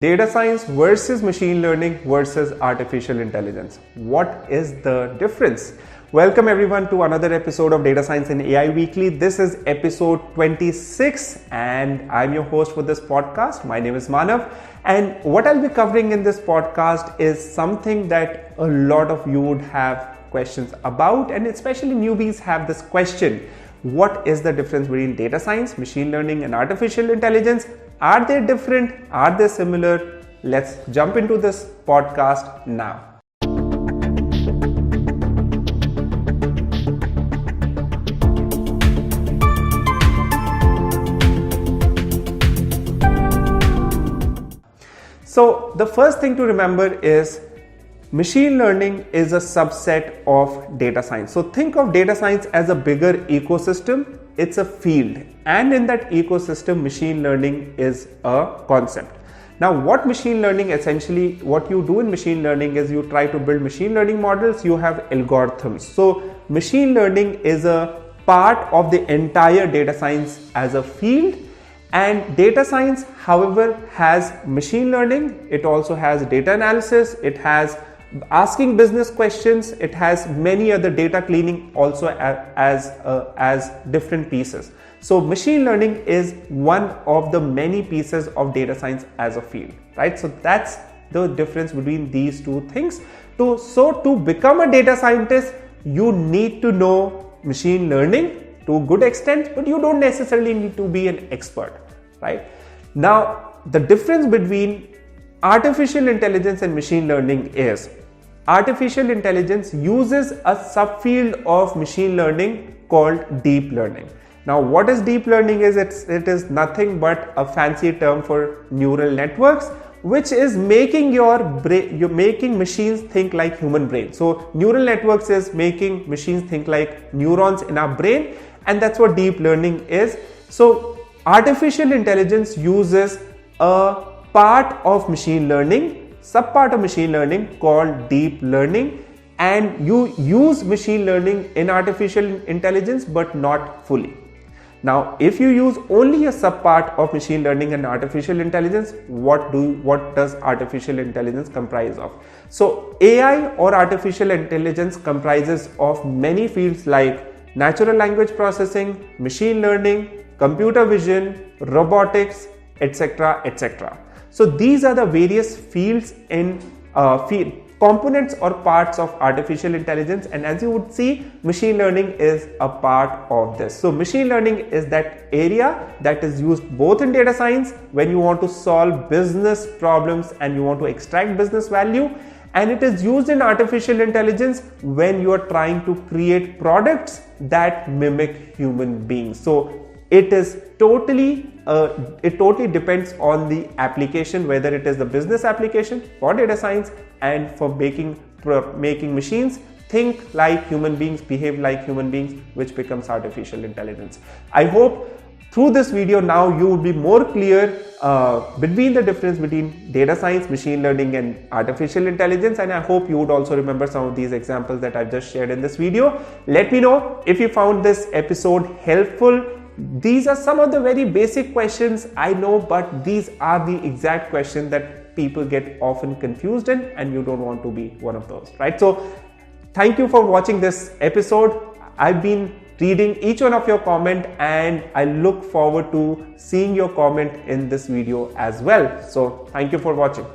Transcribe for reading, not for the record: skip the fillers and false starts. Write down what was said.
Data science versus machine learning versus artificial intelligence. What is the difference? Welcome everyone to another episode of Data Science and AI Weekly. This is episode 26 and I'm your host for this podcast. My name is Manav, and what I'll be covering in this podcast is something that a lot of you would have questions about, and especially newbies have this question. What is the difference between data science, machine learning and artificial intelligence? Are they different? Are they similar? Let's jump into this podcast now. So the first thing to remember is machine learning is a subset of data science. So think of data science as a bigger ecosystem. It's a field, and in that ecosystem, machine learning is a concept. Now, what machine learning essentially, what you do in machine learning is you try to build machine learning models, you have algorithms. So machine learning is a part of the entire data science as a field. And data science, however, has machine learning, it also has data analysis, it has asking business questions, it has many other data cleaning also as different pieces. So machine learning is one of the many pieces of data science as a field, right? So that's the difference between these two things. So to become a data scientist, you need to know machine learning to a good extent, but you don't necessarily need to be an expert, right? Now, the difference between artificial intelligence and machine learning is artificial intelligence uses a subfield of machine learning called deep learning. Now, what is deep learning is it is nothing but a fancy term for neural networks, which is making you're making machines think like human brain. So neural networks is making machines think like neurons in our brain, and that's what deep learning is. So artificial intelligence uses a part of machine learning, subpart of machine learning called deep learning, and you use machine learning in artificial intelligence but not fully. Now, if you use only a subpart of machine learning and artificial intelligence, what does artificial intelligence comprise of? So AI or artificial intelligence comprises of many fields like natural language processing, machine learning, computer vision, robotics, etc., etc. So these are the various fields in components or parts of artificial intelligence, and as you would see, machine learning is a part of this. So machine learning is that area that is used both in data science when you want to solve business problems and you want to extract business value, and it is used in artificial intelligence when you are trying to create products that mimic human beings. So it totally depends on the application, whether it is the business application for data science and for making machines think like human beings, behave like human beings, which becomes artificial intelligence. I hope through this video now you will be more clear between the difference between data science, machine learning and artificial intelligence, and I hope you would also remember some of these examples that I've just shared in this video. Let me know if you found this episode helpful. These are some of the very basic questions, I know, but these are the exact questions that people get often confused in, and you don't want to be one of those, right? So thank you for watching this episode. I've been reading each one of your comment, and I look forward to seeing your comment in this video as well. So thank you for watching.